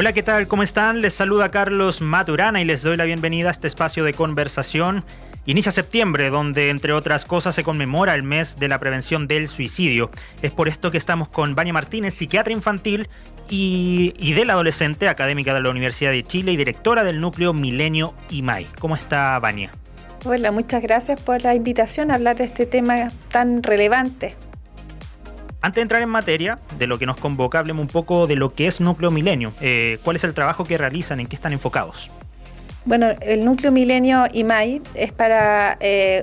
Hola, ¿qué tal? ¿Cómo están? Les saluda Carlos Maturana y les doy la bienvenida a este espacio de conversación. Inicia septiembre, donde entre otras cosas se conmemora el mes de la prevención del suicidio. Es por esto que estamos con Vania Martínez, psiquiatra infantil y del adolescente, académica de la Universidad de Chile y directora del núcleo Milenio IMAI. ¿Cómo está, Vania? Hola, muchas gracias por la invitación a hablar de este tema tan relevante. Antes de entrar en materia de lo que nos convoca, hablemos un poco de lo que es Núcleo Milenio. ¿Cuál es el trabajo que realizan? ¿En qué están enfocados? Bueno, el Núcleo Milenio IMAI es para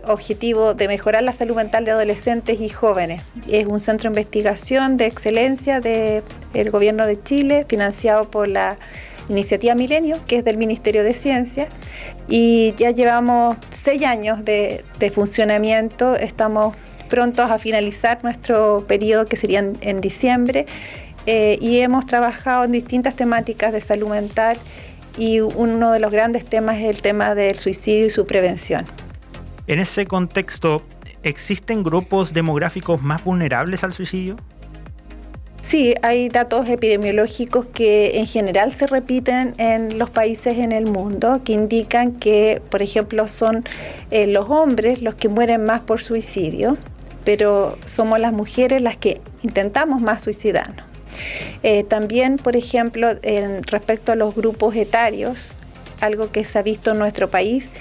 objetivo de mejorar la salud mental de adolescentes y jóvenes. Es un centro de investigación de excelencia del Gobierno de Chile, financiado por la Iniciativa Milenio, que es del Ministerio de Ciencia, y ya llevamos 6 años de funcionamiento. Estamos prontos a finalizar nuestro periodo, que sería en diciembre, y hemos trabajado en distintas temáticas de salud mental, y uno de los grandes temas es el tema del suicidio y su prevención. En ese contexto, ¿existen grupos demográficos más vulnerables al suicidio? Sí, hay datos epidemiológicos que en general se repiten en los países en el mundo, que indican que, por ejemplo, son los hombres los que mueren más por suicidio, pero somos las mujeres las que intentamos más suicidarnos. También, por ejemplo, respecto a los grupos etarios, algo que se ha visto en nuestro país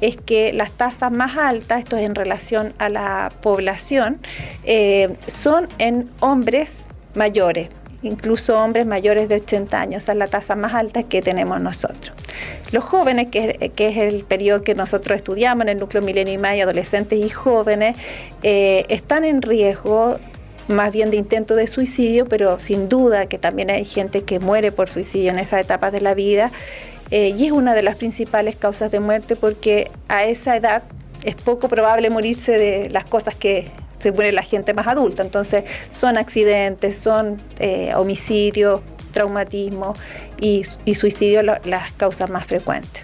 es que las tasas más altas, esto es en relación a la población, son en hombres mayores, incluso hombres mayores de 80 años. Esa es la tasa más alta que tenemos nosotros. Los jóvenes, que es el periodo que nosotros estudiamos en el Núcleo Milenio IMAI, adolescentes y jóvenes, están en riesgo más bien de intento de suicidio, pero sin duda que también hay gente que muere por suicidio en esas etapas de la vida, y es una de las principales causas de muerte, porque a esa edad es poco probable morirse de las cosas que se muere la gente más adulta. Entonces son accidentes, son homicidios, traumatismo y suicidio las causas más frecuentes.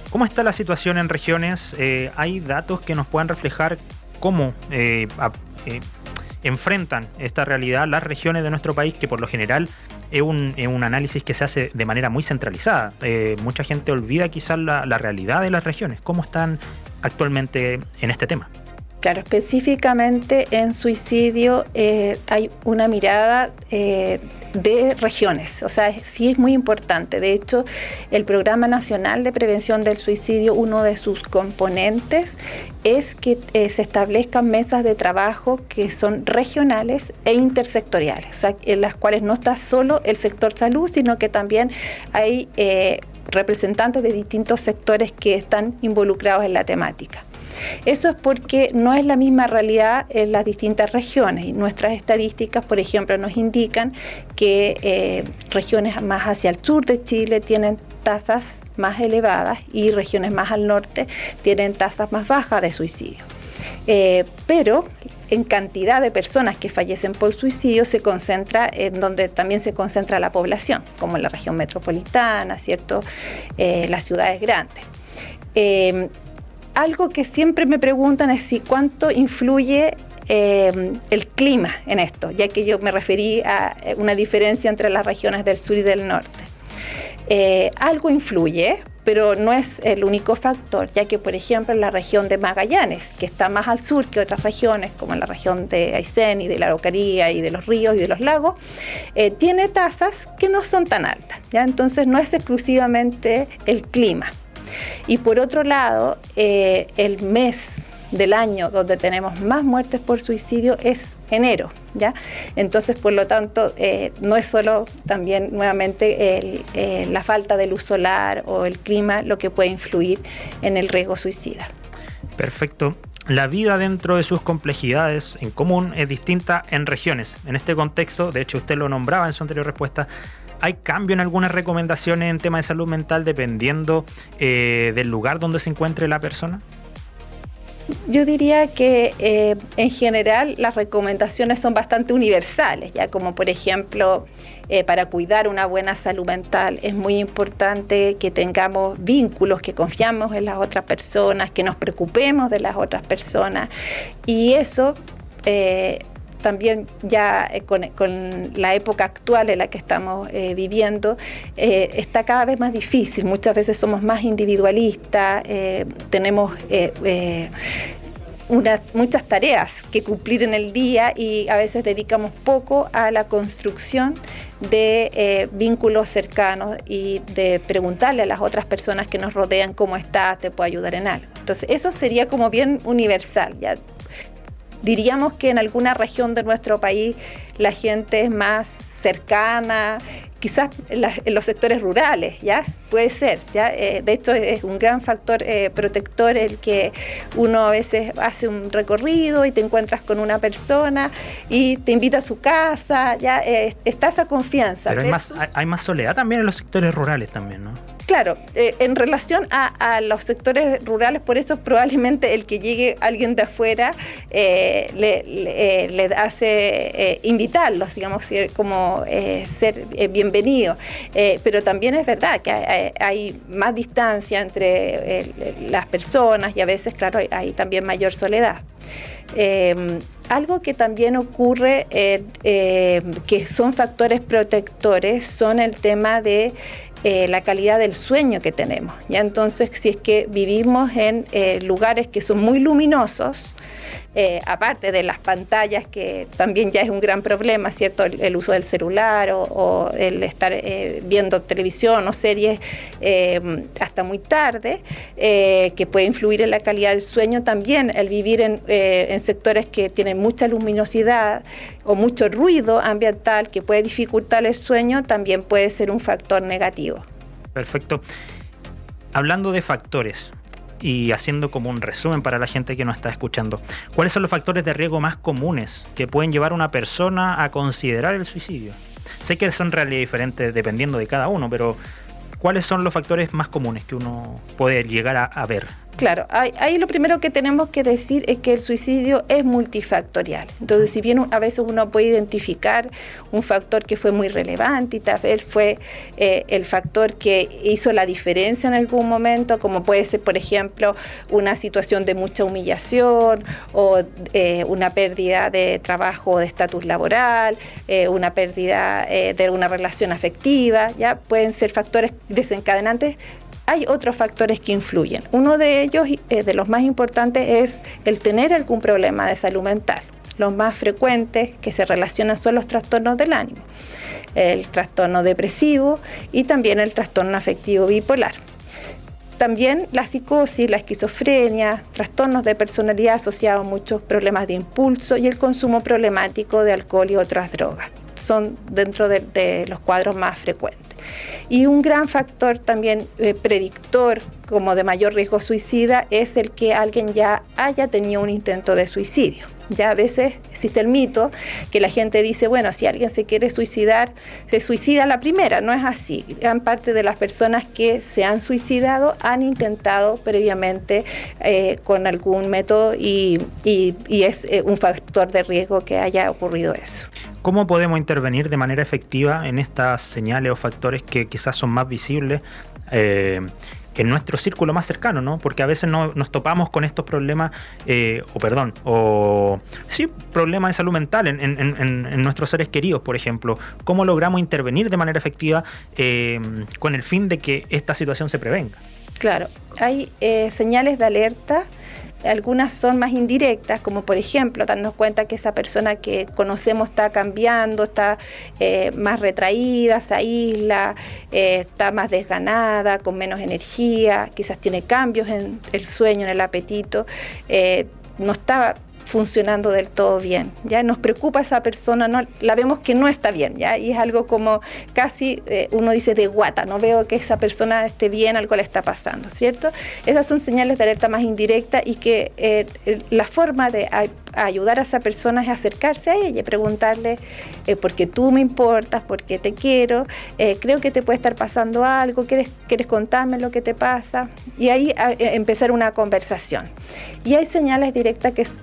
¿Cómo está la situación en regiones? ¿Hay datos que nos puedan reflejar cómo enfrentan esta realidad las regiones de nuestro país, que por lo general es un análisis que se hace de manera muy centralizada? Mucha gente olvida quizás la realidad de las regiones. ¿Cómo están actualmente en este tema? Claro, específicamente en suicidio hay una mirada de regiones, o sea, sí es muy importante. De hecho, el Programa Nacional de Prevención del Suicidio, uno de sus componentes es que se establezcan mesas de trabajo que son regionales e intersectoriales, o sea, en las cuales no está solo el sector salud, sino que también hay representantes de distintos sectores que están involucrados en la temática. Eso es porque no es la misma realidad en las distintas regiones, y nuestras estadísticas, por ejemplo, nos indican que regiones más hacia el sur de Chile tienen tasas más elevadas y regiones más al norte tienen tasas más bajas de suicidio. Pero en cantidad de personas que fallecen por suicidio se concentra en donde también se concentra la población, como en la región metropolitana, ¿cierto? Las ciudades grandes. Algo que siempre me preguntan es si cuánto influye el clima en esto, ya que yo me referí a una diferencia entre las regiones del sur y del norte. Algo influye, pero no es el único factor, ya que, por ejemplo, en la región de Magallanes, que está más al sur que otras regiones, como en la región de Aysén y de la Araucanía y de los ríos y de los lagos, tiene tasas que no son tan altas, ¿ya? Entonces no es exclusivamente el clima. Y por otro lado, el mes del año donde tenemos más muertes por suicidio es enero, ¿ya? Entonces, por lo tanto, no es solo también nuevamente la falta de luz solar o el clima lo que puede influir en el riesgo suicida. Perfecto. La vida dentro de sus complejidades en común es distinta en regiones. En este contexto, de hecho usted lo nombraba en su anterior respuesta, ¿hay cambio en algunas recomendaciones en tema de salud mental dependiendo del lugar donde se encuentre la persona? Yo diría que en general las recomendaciones son bastante universales, ya como por ejemplo para cuidar una buena salud mental es muy importante que tengamos vínculos, que confiamos en las otras personas, que nos preocupemos de las otras personas, y eso también ya con la época actual en la que estamos viviendo, está cada vez más difícil. Muchas veces somos más individualistas, tenemos muchas tareas que cumplir en el día y a veces dedicamos poco a la construcción de vínculos cercanos y de preguntarle a las otras personas que nos rodean cómo estás, te puedo ayudar en algo. Entonces eso sería como bien universal, ¿ya? Diríamos que en alguna región de nuestro país la gente es más cercana, quizás en los sectores rurales, ¿ya? Puede ser, ¿ya? De hecho, es un gran factor protector el que uno a veces hace un recorrido y te encuentras con una persona y te invita a su casa, ¿ya? Está esa confianza. Pero hay más soledad también en los sectores rurales también, ¿no? Claro, en relación a los sectores rurales, por eso probablemente el que llegue alguien de afuera le hace invitarlos, digamos, como ser bienvenido. Pero también es verdad que hay más distancia entre las personas y a veces, claro, hay también mayor soledad. Algo que también ocurre, que son factores protectores, son el tema de la calidad del sueño que tenemos, ¿ya? Entonces, si es que vivimos en lugares que son muy luminosos, aparte de las pantallas, que también ya es un gran problema, ¿cierto? El uso del celular o el estar viendo televisión o series hasta muy tarde, que puede influir en la calidad del sueño. También el vivir en sectores que tienen mucha luminosidad o mucho ruido ambiental que puede dificultar el sueño, también puede ser un factor negativo. Perfecto. Hablando de factores y haciendo como un resumen para la gente que nos está escuchando, ¿cuáles son los factores de riesgo más comunes que pueden llevar a una persona a considerar el suicidio? Sé que son realidades diferentes dependiendo de cada uno, pero ¿cuáles son los factores más comunes que uno puede llegar a ver? Claro, ahí lo primero que tenemos que decir es que el suicidio es multifactorial. Entonces, si bien a veces uno puede identificar un factor que fue muy relevante y tal vez fue el factor que hizo la diferencia en algún momento, como puede ser, por ejemplo, una situación de mucha humillación o una pérdida de trabajo o de estatus laboral, una pérdida de una relación afectiva, ya pueden ser factores desencadenantes. Hay otros factores que influyen. Uno de ellos, de los más importantes, es el tener algún problema de salud mental. Los más frecuentes que se relacionan son los trastornos del ánimo, el trastorno depresivo y también el trastorno afectivo bipolar. También la psicosis, la esquizofrenia, trastornos de personalidad asociados a muchos problemas de impulso y el consumo problemático de alcohol y otras drogas. Son dentro de los cuadros más frecuentes. Y un gran factor también predictor como de mayor riesgo suicida es el que alguien ya haya tenido un intento de suicidio. Ya a veces existe el mito que la gente dice, bueno, si alguien se quiere suicidar, se suicida a la primera. No es así. Gran parte de las personas que se han suicidado han intentado previamente con algún método y es un factor de riesgo que haya ocurrido eso. ¿Cómo podemos intervenir de manera efectiva en estas señales o factores que quizás son más visibles en nuestro círculo más cercano, ¿no? Porque a veces nos topamos con estos problemas, problemas de salud mental en nuestros seres queridos, por ejemplo. ¿Cómo logramos intervenir de manera efectiva con el fin de que esta situación se prevenga? Claro, hay señales de alerta. Algunas son más indirectas, como por ejemplo darnos cuenta que esa persona que conocemos está cambiando, está más retraída, se aísla, está más desganada, con menos energía, quizás tiene cambios en el sueño, en el apetito, no está funcionando del todo bien, ya nos preocupa esa persona, no, la vemos que no está bien, ya, y es algo como casi uno dice de guata, no veo que esa persona esté bien, algo le está pasando, ¿cierto? Esas son señales de alerta más indirecta y que la forma de ayudar a esa persona es acercarse a ella y preguntarle porque tú me importas, porque te quiero, creo que te puede estar pasando algo, ¿quieres contarme lo que te pasa? Y ahí empezar una conversación. Y hay señales directas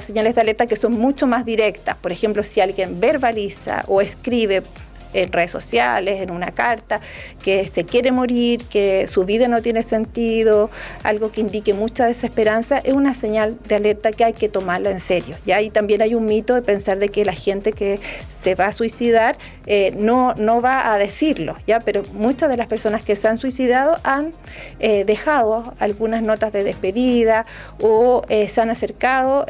señales de alerta que son mucho más directas. Por ejemplo, si alguien verbaliza o escribe en redes sociales, en una carta, que se quiere morir, que su vida no tiene sentido, algo que indique mucha desesperanza, es una señal de alerta que hay que tomarla en serio, ¿ya? Y también hay un mito de pensar de que la gente que se va a suicidar no va a decirlo, ¿ya? Pero muchas de las personas que se han suicidado han dejado algunas notas de despedida o se han acercado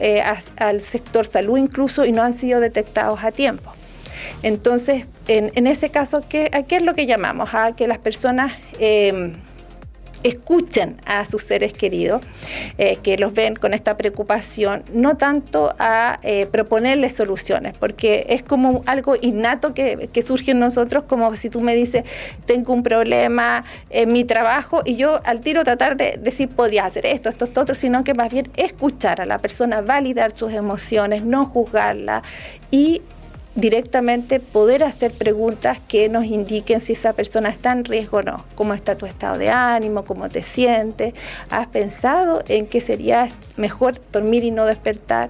al sector salud incluso y no han sido detectados a tiempo. Entonces, en ese caso, ¿a qué es lo que llamamos? A que las personas escuchen a sus seres queridos, que los ven con esta preocupación, no tanto a proponerles soluciones, porque es como algo innato que surge en nosotros, como si tú me dices, tengo un problema en mi trabajo, y yo al tiro tratar de decir, podrías hacer esto, esto, esto, otro, sino que más bien escuchar a la persona, validar sus emociones, no juzgarla y directamente poder hacer preguntas que nos indiquen si esa persona está en riesgo o no. ¿Cómo está tu estado de ánimo? ¿Cómo te sientes? ¿Has pensado en que sería mejor dormir y no despertar?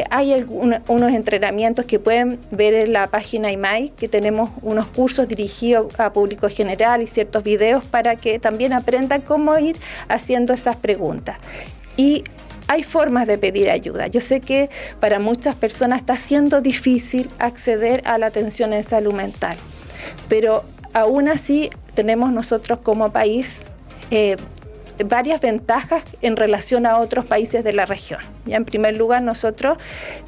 Hay unos entrenamientos que pueden ver en la página IMAI, que tenemos unos cursos dirigidos a público general y ciertos videos para que también aprendan cómo ir haciendo esas preguntas. Y hay formas de pedir ayuda. Yo sé que para muchas personas está siendo difícil acceder a la atención en salud mental, pero aún así tenemos nosotros como país varias ventajas en relación a otros países de la región. Ya, en primer lugar, nosotros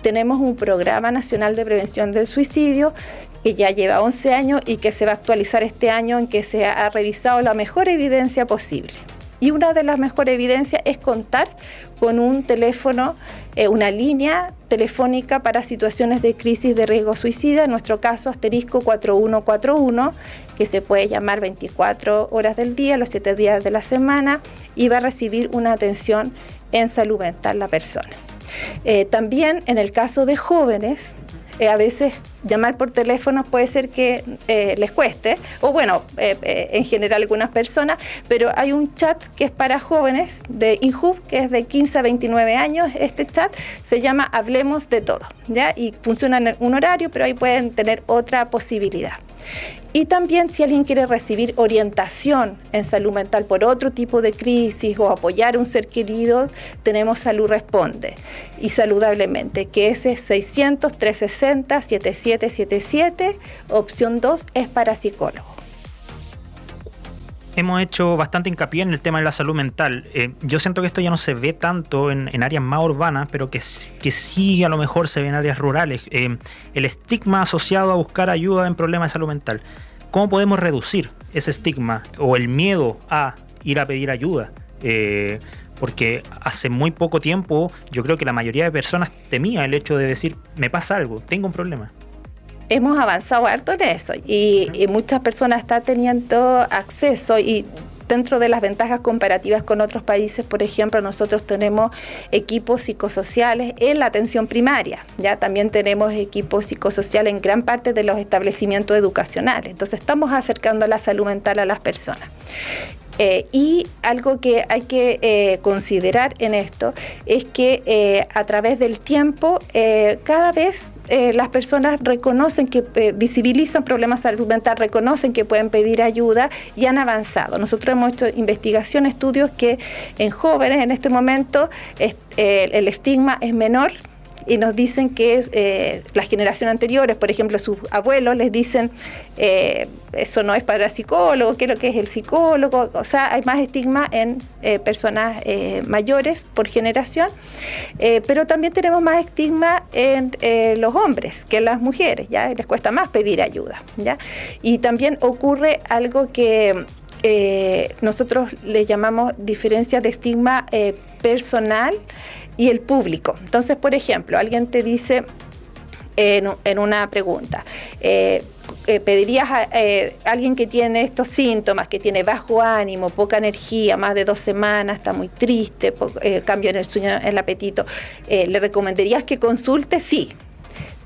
tenemos un programa nacional de prevención del suicidio que ya lleva 11 años y que se va a actualizar este año, en que se ha revisado la mejor evidencia posible. Y una de las mejores evidencias es contar con un teléfono, una línea telefónica para situaciones de crisis de riesgo suicida, en nuestro caso asterisco 4141, que se puede llamar 24 horas del día, los 7 días de la semana, y va a recibir una atención en salud mental la persona. También en el caso de jóvenes, a veces llamar por teléfono puede ser que les cueste, o bueno, en general algunas personas, pero hay un chat que es para jóvenes de INJUV, que es de 15 a 29 años. Este chat se llama Hablemos de Todo, ¿ya? Y funciona en un horario, pero ahí pueden tener otra posibilidad. Y también si alguien quiere recibir orientación en salud mental por otro tipo de crisis o apoyar a un ser querido, tenemos Salud Responde y Saludablemente, que ese es 600-360-7777, opción 2 es para psicólogo. Hemos hecho bastante hincapié en el tema de la salud mental. Yo siento que esto ya no se ve tanto en áreas más urbanas, pero que sí a lo mejor se ve en áreas rurales. El estigma asociado a buscar ayuda en problemas de salud mental. ¿Cómo podemos reducir ese estigma o el miedo a ir a pedir ayuda? Porque hace muy poco tiempo yo creo que la mayoría de personas temía el hecho de decir, me pasa algo, tengo un problema. Hemos avanzado harto en eso y muchas personas están teniendo acceso, y dentro de las ventajas comparativas con otros países, por ejemplo, nosotros tenemos equipos psicosociales en la atención primaria, ya también tenemos equipos psicosociales en gran parte de los establecimientos educacionales, entonces estamos acercando la salud mental a las personas. Y algo que hay que considerar en esto es que a través del tiempo cada vez las personas reconocen que visibilizan problemas de salud mental, reconocen que pueden pedir ayuda y han avanzado. Nosotros hemos hecho investigación, estudios que en jóvenes en este momento el estigma es menor. Y nos dicen que las generaciones anteriores, por ejemplo, sus abuelos les dicen eso no es para psicólogo, ¿qué es lo que es el psicólogo? O sea, hay más estigma en personas mayores por generación, pero también tenemos más estigma en los hombres que en las mujeres, ¿ya? Les cuesta más pedir ayuda, ¿ya? Y también ocurre algo que nosotros le llamamos diferencia de estigma personal y el público. Entonces, por ejemplo, alguien te dice en una pregunta, pedirías a alguien que tiene estos síntomas, que tiene bajo ánimo, poca energía, más de 2 semanas, está muy triste, cambio en el sueño, en el apetito, ¿le recomendarías que consulte? Sí.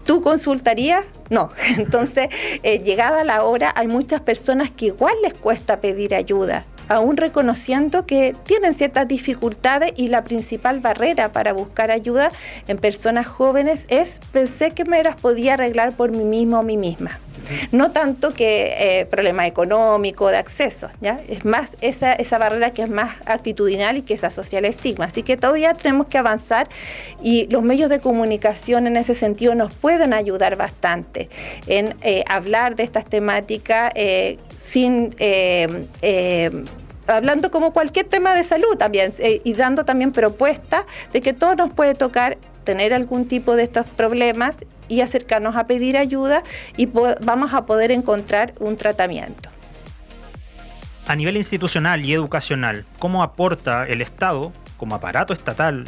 ¿Tú consultarías? No. Entonces, llegada la hora, hay muchas personas que igual les cuesta pedir ayuda, aún reconociendo que tienen ciertas dificultades, y la principal barrera para buscar ayuda en personas jóvenes es: pensé que me las podía arreglar por mí mismo o mí misma. No tanto que problema económico, de acceso, ¿ya? Es más esa barrera que es más actitudinal y que se asocia al estigma. Así que todavía tenemos que avanzar y los medios de comunicación en ese sentido nos pueden ayudar bastante en hablar de estas temáticas hablando como cualquier tema de salud también y dando también propuestas de que todo nos puede tocar tener algún tipo de estos problemas y acercarnos a pedir ayuda y vamos a poder encontrar un tratamiento. A nivel institucional y educacional, ¿cómo aporta el Estado, como aparato estatal,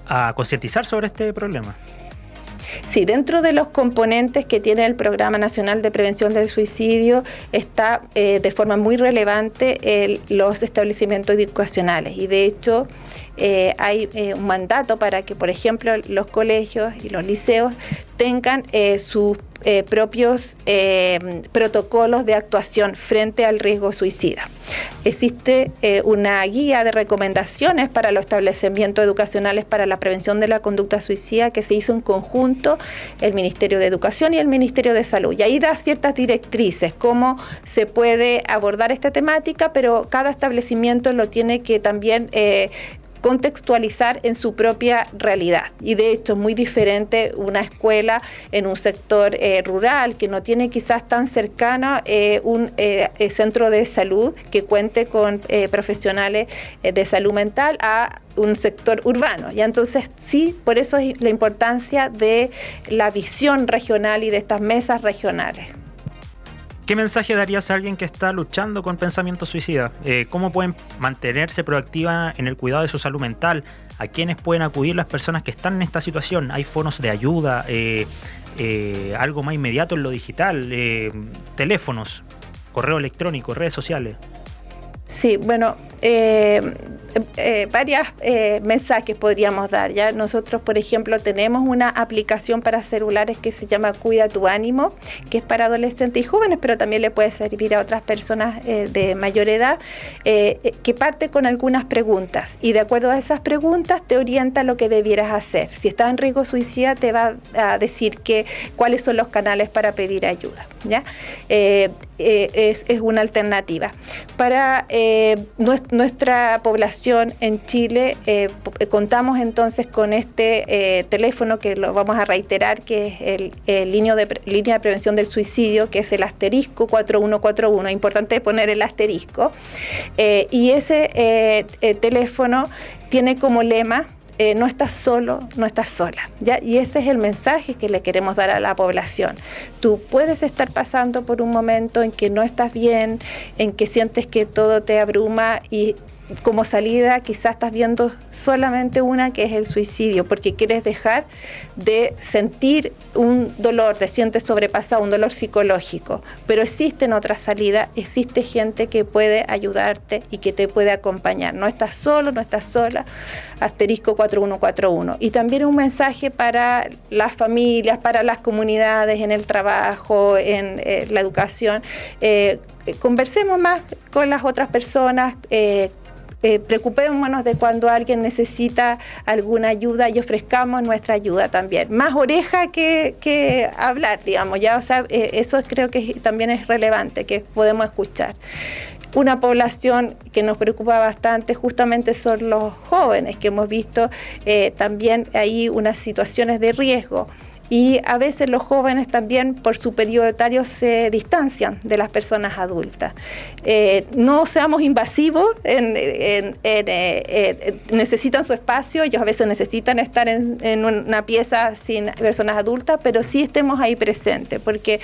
a concientizar sobre este problema? Sí, dentro de los componentes que tiene el Programa Nacional de Prevención del Suicidio está de forma muy relevante los establecimientos educacionales y de hecho hay un mandato para que, por ejemplo, los colegios y los liceos tengan sus propios protocolos de actuación frente al riesgo suicida. Existe una guía de recomendaciones para los establecimientos educacionales para la prevención de la conducta suicida que se hizo en conjunto el Ministerio de Educación y el Ministerio de Salud. Y ahí da ciertas directrices, cómo se puede abordar esta temática, pero cada establecimiento lo tiene que también contextualizar en su propia realidad. Y de hecho es muy diferente una escuela en un sector rural que no tiene quizás tan cercano un centro de salud que cuente con profesionales de salud mental a un sector urbano. Y entonces sí, por eso es la importancia de la visión regional y de estas mesas regionales. ¿Qué mensaje darías a alguien que está luchando con pensamiento suicida? ¿Cómo pueden mantenerse proactiva en el cuidado de su salud mental? ¿A quiénes pueden acudir las personas que están en esta situación? ¿Hay fondos de ayuda? ¿Algo más inmediato en lo digital? ¿Teléfonos? ¿Correo electrónico? ¿Redes sociales? Sí, bueno, varios mensajes podríamos dar, ¿ya? Nosotros, por ejemplo, tenemos una aplicación para celulares que se llama Cuida tu Ánimo, que es para adolescentes y jóvenes, pero también le puede servir a otras personas de mayor edad, que parte con algunas preguntas y de acuerdo a esas preguntas te orienta lo que debieras hacer. Si estás en riesgo suicida te va a decir cuáles son los canales para pedir ayuda, ¿ya? Es una alternativa. Para nuestra población en Chile contamos entonces con este teléfono que lo vamos a reiterar, que es el línea de prevención del suicidio, que es el asterisco 4141, importante poner el asterisco, y ese teléfono tiene como lema no estás solo, no estás sola, ¿ya? Y ese es el mensaje que le queremos dar a la población. Tú puedes estar pasando por un momento en que no estás bien, en que sientes que todo te abruma y como salida quizás estás viendo solamente una, que es el suicidio, porque quieres dejar de sentir un dolor, te sientes sobrepasado, un dolor psicológico, pero existen otras salidas, existe gente que puede ayudarte y que te puede acompañar. No estás solo, no estás sola, asterisco 4141. Y también un mensaje para las familias, para las comunidades, en el trabajo, en la educación. Conversemos más con las otras personas, preocupémonos de cuando alguien necesita alguna ayuda y ofrezcamos nuestra ayuda también. Más oreja que hablar, digamos, ya, o sea, eso creo que también es relevante, que podemos escuchar. Una población que nos preocupa bastante justamente son los jóvenes, que hemos visto también ahí unas situaciones de riesgo. Y a veces los jóvenes también por su periodo etario se distancian de las personas adultas. No seamos invasivos, necesitan su espacio, ellos a veces necesitan estar en una pieza sin personas adultas, pero sí estemos ahí presentes, porque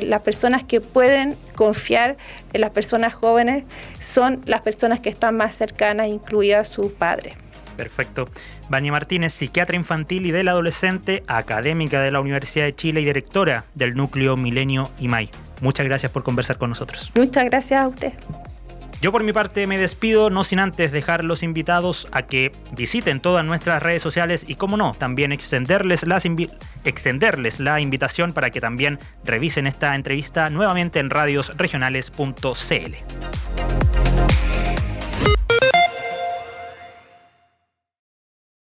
las personas que pueden confiar en las personas jóvenes son las personas que están más cercanas, incluidas sus padres. Perfecto. Vania Martínez, psiquiatra infantil y del adolescente, académica de la Universidad de Chile y directora del Núcleo Milenio IMAI. Muchas gracias por conversar con nosotros. Muchas gracias a usted. Yo por mi parte me despido, no sin antes dejar los invitados a que visiten todas nuestras redes sociales y, como no, también extenderles la invitación para que también revisen esta entrevista nuevamente en radiosregionales.cl.